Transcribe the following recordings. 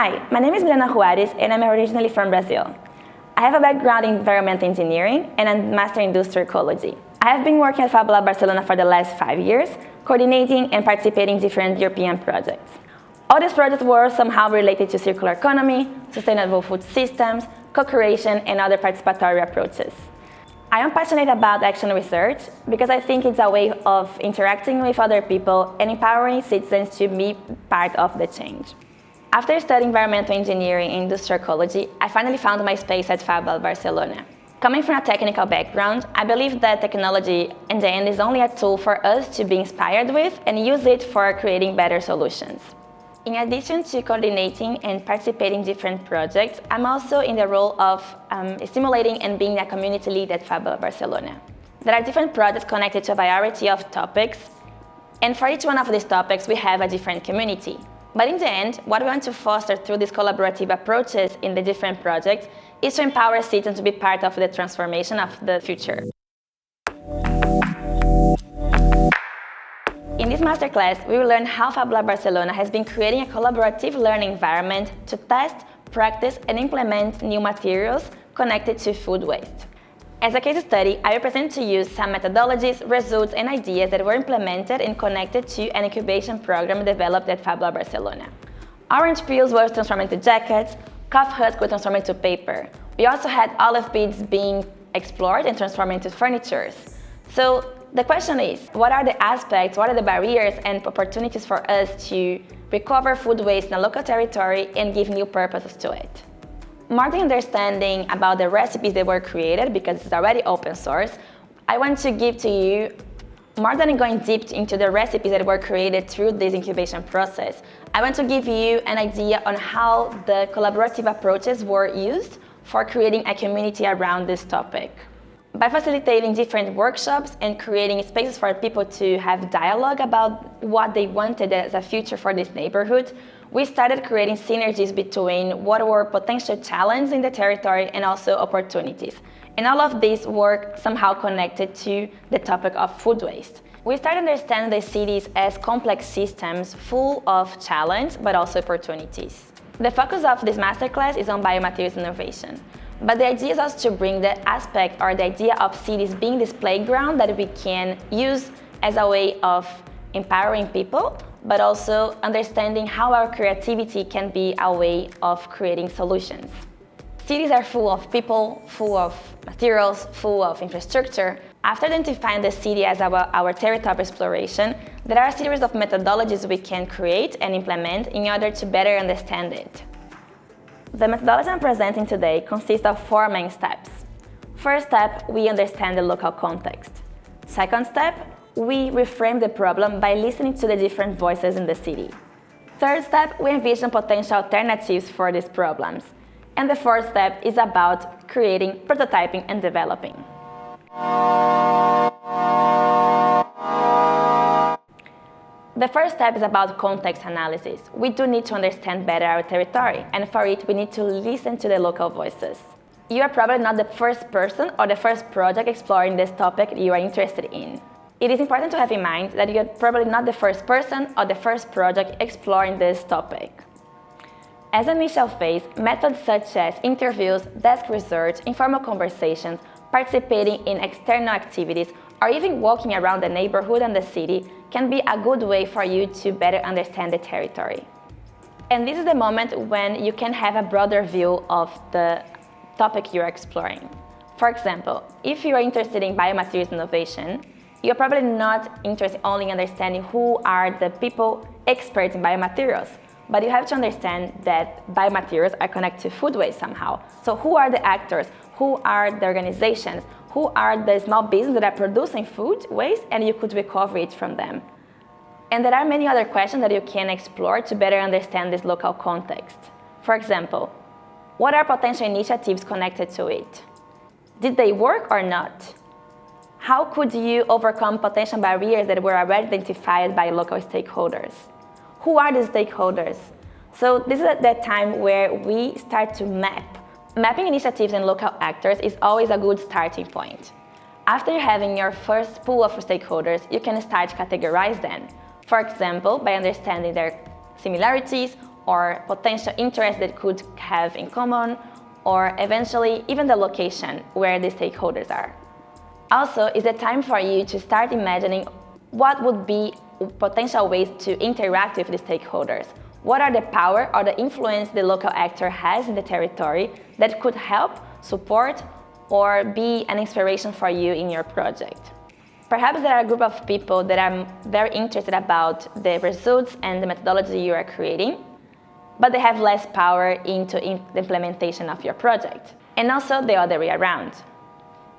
Hi, my name is Milena Juarez and I'm originally from Brazil. I have a background in environmental engineering and a master in industrial ecology. I have been working at Fab Lab Barcelona for the last 5 years, coordinating and participating in different European projects. All these projects were somehow related to circular economy, sustainable food systems, co-creation, and other participatory approaches. I am passionate about action research because I think it's a way of interacting with other people and empowering citizens to be part of the change. After studying environmental engineering and industrial ecology, I finally found my space at Fab Lab Barcelona. Coming from a technical background, I believe that technology in the end is only a tool for us to be inspired with and use it for creating better solutions. In addition to coordinating and participating in different projects, I'm also in the role of stimulating and being a community lead at Fab Lab Barcelona. There are different projects connected to a variety of topics, and for each one of these topics we have a different community. But in the end, what we want to foster through these collaborative approaches in the different projects is to empower citizens to be part of the transformation of the future. In this masterclass, we will learn how Fab Lab Barcelona has been creating a collaborative learning environment to test, practice, and implement new materials connected to food waste. As a case study, I will present to you some methodologies, results, and ideas that were implemented and connected to an incubation program developed at Fab Lab Barcelona. Orange peels were transformed into jackets, cough husks were transformed into paper. We also had olive beads being explored and transformed into furniture. So the question is, what are the aspects, what are the barriers and opportunities for us to recover food waste in a local territory and give new purposes to it? More than understanding about the recipes that were created, because it's already open source, I want to give to you, more than going deep into the recipes that were created through this incubation process, I want to give you an idea on how the collaborative approaches were used for creating a community around this topic. By facilitating different workshops and creating spaces for people to have dialogue about what they wanted as a future for this neighborhood, we started creating synergies between what were potential challenges in the territory and also opportunities. And all of this work somehow connected to the topic of food waste. We started understanding the cities as complex systems full of challenges but also opportunities. The focus of this masterclass is on biomaterials innovation. But the idea is also to bring the aspect or the idea of cities being this playground that we can use as a way of empowering people, but also understanding how our creativity can be a way of creating solutions. Cities are full of people, full of materials, full of infrastructure. After identifying the city as our territory of exploration, there are a series of methodologies we can create and implement in order to better understand it. The methodology I'm presenting today consists of 4 main steps. First step, we understand the local context. Second step, we reframe the problem by listening to the different voices in the city. Third step, we envision potential alternatives for these problems. And the fourth step is about creating, prototyping, and developing. The first step is about context analysis. We do need to understand better our territory, and for it we need to listen to the local voices. You are probably not the first person or the first project exploring this topic you are interested in. It is important to have in mind that you are probably not the first person or the first project exploring this topic. As an initial phase, methods such as interviews, desk research, informal conversations, participating in external activities, or even walking around the neighborhood and the city can be a good way for you to better understand the territory. And this is the moment when you can have a broader view of the topic you're exploring. For example, if you are interested in biomaterials innovation, you're probably not interested only in understanding who are the people experts in biomaterials, but you have to understand that biomaterials are connected to food waste somehow. So who are the actors? Who are the organizations? Who are the small businesses that are producing food waste and you could recover it from them? And there are many other questions that you can explore to better understand this local context. For example, what are potential initiatives connected to it? Did they work or not? How could you overcome potential barriers that were already identified by local stakeholders? Who are the stakeholders? So this is the time where we start to map. Mapping initiatives and local actors is always a good starting point. After having your first pool of stakeholders, you can start to categorize them. For example, by understanding their similarities or potential interests that could have in common, or eventually even the location where the stakeholders are. Also, it's a time for you to start imagining what would be potential ways to interact with the stakeholders. What are the power or the influence the local actor has in the territory that could help, support, or be an inspiration for you in your project? Perhaps there are a group of people that are very interested about the results and the methodology you are creating, but they have less power into the implementation of your project. And also the other way around.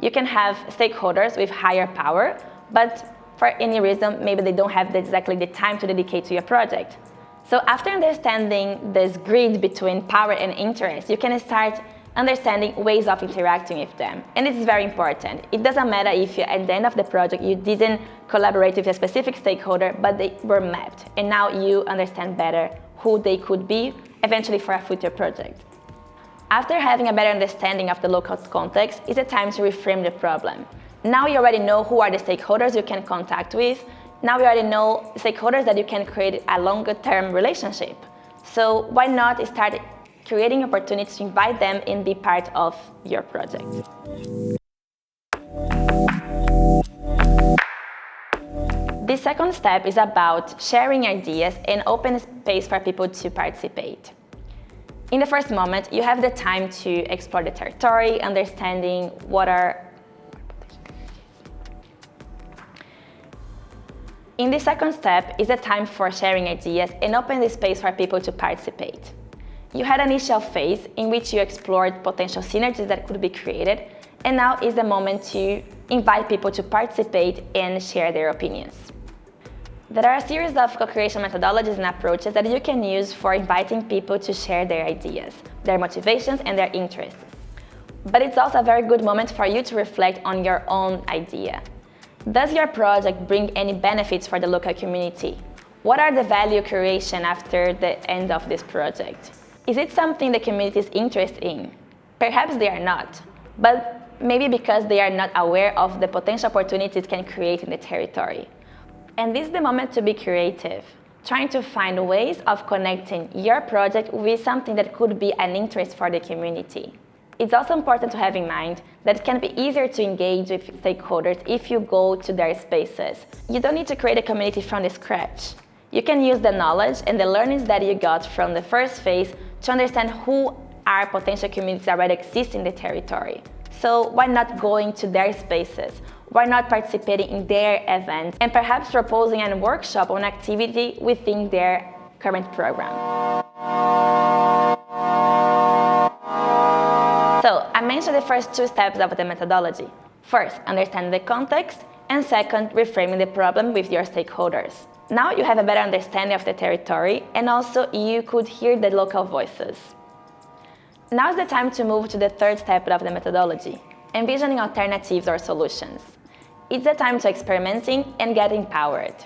You can have stakeholders with higher power, but for any reason, maybe they don't have exactly the time to dedicate to your project. So after understanding this grid between power and interest, you can start understanding ways of interacting with them. And it's very important. It doesn't matter if at the end of the project you didn't collaborate with a specific stakeholder, but they were mapped. And now you understand better who they could be eventually for a future project. After having a better understanding of the local context, it's a time to reframe the problem. Now you already know who are the stakeholders you can contact with. Now you already know stakeholders that you can create a longer-term relationship. So why not start creating opportunities to invite them and be part of your project? The second step is about sharing ideas and open space for people to participate. In the first moment, you have the time to explore the territory, understanding what are. In the second step is the time for sharing ideas and open the space for people to participate. You had an initial phase in which you explored potential synergies that could be created, and now is the moment to invite people to participate and share their opinions. There are a series of co-creation methodologies and approaches that you can use for inviting people to share their ideas, their motivations, and their interests. But it's also a very good moment for you to reflect on your own idea. Does your project bring any benefits for the local community? What are the value creation after the end of this project? Is it something the community is interested in? Perhaps they are not, but maybe because they are not aware of the potential opportunities it can create in the territory. And this is the moment to be creative, trying to find ways of connecting your project with something that could be an interest for the community. It's also important to have in mind that it can be easier to engage with stakeholders if you go to their spaces. You don't need to create a community from the scratch. You can use the knowledge and the learnings that you got from the first phase to understand who are potential communities that already exist in the territory. So why not going to their spaces? Why not participating in their events and perhaps proposing a workshop or an activity within their current program? So I mentioned the first two steps of the methodology. First, understand the context, and second, reframing the problem with your stakeholders. Now you have a better understanding of the territory, and also you could hear the local voices. Now is the time to move to the third step of the methodology, envisioning alternatives or solutions. It's the time to experimenting and get empowered.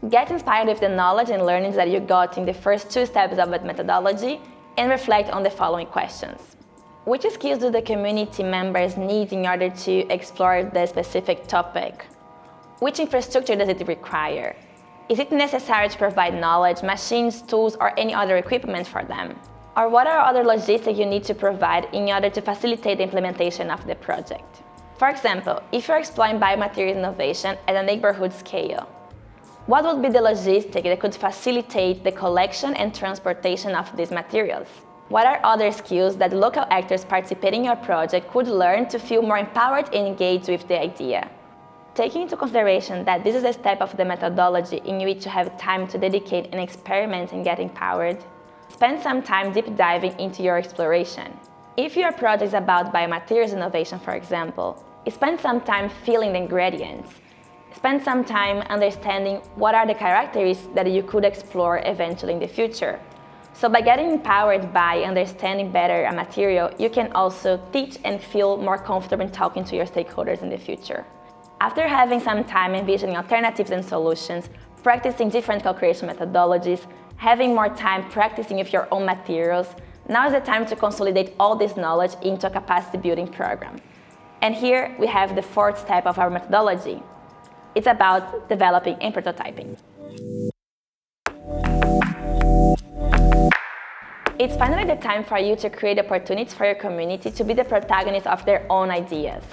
Get inspired with the knowledge and learnings that you got in the first two steps of the methodology and reflect on the following questions. Which skills do the community members need in order to explore the specific topic? Which infrastructure does it require? Is it necessary to provide knowledge, machines, tools, or any other equipment for them? Or what are other logistics you need to provide in order to facilitate the implementation of the project? For example, if you're exploring biomaterials innovation at a neighborhood scale, what would be the logistic that could facilitate the collection and transportation of these materials? What are other skills that local actors participating in your project could learn to feel more empowered and engaged with the idea? Taking into consideration that this is a step of the methodology in which you have time to dedicate and experiment and get empowered, spend some time deep diving into your exploration. If your project is about biomaterials innovation, for example, spend some time feeling the ingredients. Spend some time understanding what are the characteristics that you could explore eventually in the future. So by getting empowered by understanding better a material, you can also teach and feel more comfortable in talking to your stakeholders in the future. After having some time envisioning alternatives and solutions, practicing different co-creation methodologies, having more time practicing with your own materials, now is the time to consolidate all this knowledge into a capacity building program. And here we have the fourth step of our methodology. It's about developing and prototyping. It's finally the time for you to create opportunities for your community to be the protagonists of their own ideas.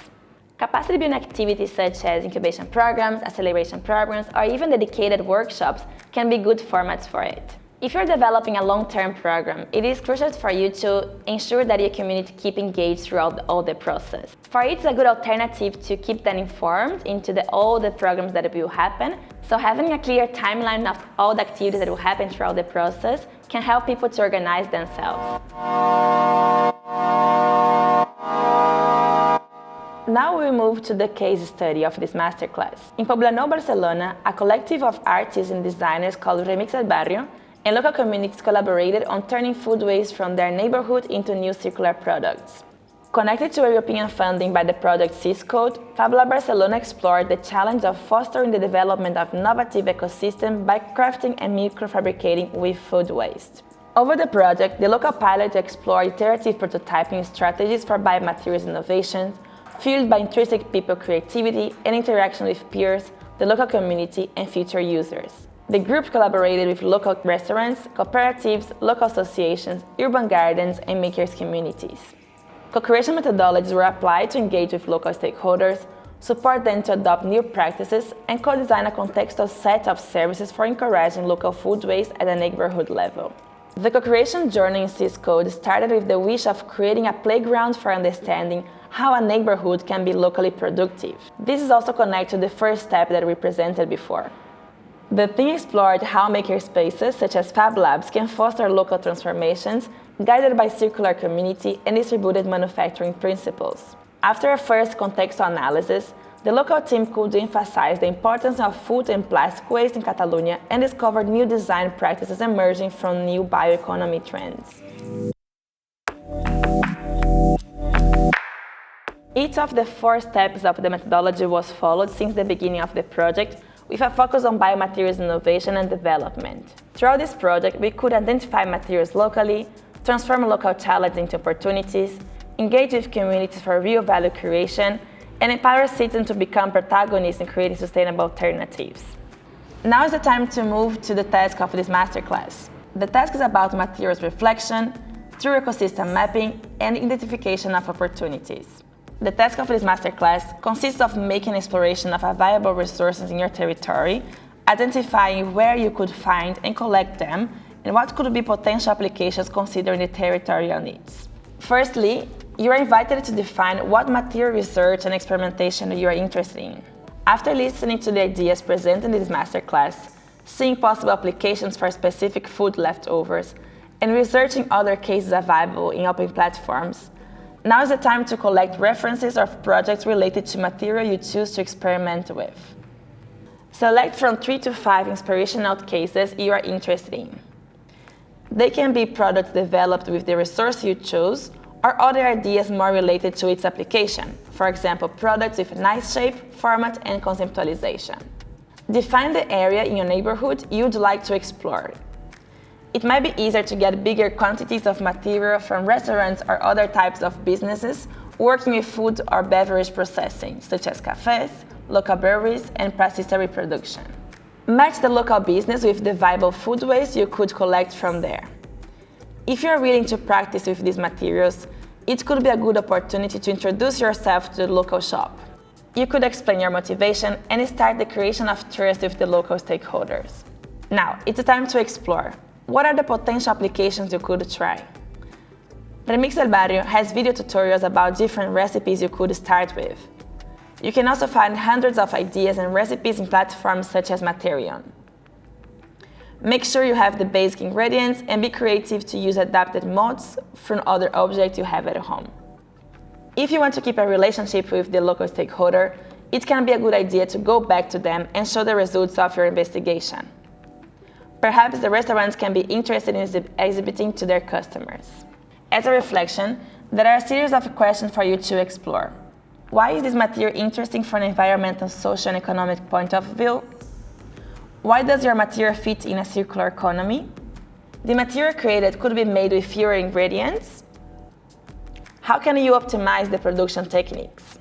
Capacity building activities such as incubation programs, acceleration programs, or even dedicated workshops can be good formats for it. If you're developing a long-term program, it is crucial for you to ensure that your community keep engaged throughout all the process. For it, it's a good alternative to keep them informed into all the programs that will happen. So having a clear timeline of all the activities that will happen throughout the process can help people to organize themselves. Now we move to the case study of this masterclass. In Poblenou, Barcelona, a collective of artists and designers called Untitled Barrio and local communities collaborated on turning food waste from their neighborhood into new circular products. Connected to European funding by the project Code, Fab Barcelona explored the challenge of fostering the development of innovative ecosystems by crafting and microfabricating with food waste. Over the project, the local pilot explored iterative prototyping strategies for biomaterials innovations, fueled by intrinsic people creativity and interaction with peers, the local community, and future users. The group collaborated with local restaurants, cooperatives, local associations, urban gardens, and makers communities. Co-creation methodologies were applied to engage with local stakeholders, support them to adopt new practices, and co-design a contextual set of services for encouraging local food waste at a neighborhood level. The co-creation journey in Code started with the wish of creating a playground for understanding how a neighborhood can be locally productive. This is also connected to the first step that we presented before. The team explored how makerspaces such as Fab Labs can foster local transformations guided by circular community and distributed manufacturing principles. After a first contextual analysis, the local team could emphasize the importance of food and plastic waste in Catalonia and discovered new design practices emerging from new bioeconomy trends. Each of the 4 steps of the methodology was followed since the beginning of the project, with a focus on biomaterials innovation and development. Throughout this project, we could identify materials locally, transform local challenges into opportunities, engage with communities for real value creation, and empower citizens to become protagonists in creating sustainable alternatives. Now is the time to move to the task of this masterclass. The task is about materials reflection, through ecosystem mapping, and identification of opportunities. The task of this masterclass consists of making exploration of viable resources in your territory, identifying where you could find and collect them, and what could be potential applications considering the territorial needs. Firstly, you are invited to define what material research and experimentation you are interested in. After listening to the ideas presented in this masterclass, seeing possible applications for specific food leftovers, and researching other cases available in open platforms, now is the time to collect references of projects related to material you choose to experiment with. Select from 3 to 5 inspirational cases you are interested in. They can be products developed with the resource you chose, or other ideas more related to its application, for example, products with nice shape, format, and conceptualization. Define the area in your neighborhood you'd like to explore. It might be easier to get bigger quantities of material from restaurants or other types of businesses working with food or beverage processing, such as cafes, local breweries, and patisserie production. Match the local business with the viable food waste you could collect from there. If you are willing to practice with these materials, it could be a good opportunity to introduce yourself to the local shop. You could explain your motivation and start the creation of trust with the local stakeholders. Now, it's time to explore. What are the potential applications you could try? Remix del Barrio has video tutorials about different recipes you could start with. You can also find hundreds of ideas and recipes in platforms such as Materion. Make sure you have the basic ingredients and be creative to use adapted mods from other objects you have at home. If you want to keep a relationship with the local stakeholder, it can be a good idea to go back to them and show the results of your investigation. Perhaps the restaurants can be interested in exhibiting to their customers. As a reflection, there are a series of questions for you to explore. Why is this material interesting from an environmental, social, and economic point of view? Why does your material fit in a circular economy? The material created could be made with fewer ingredients. How can you optimize the production techniques?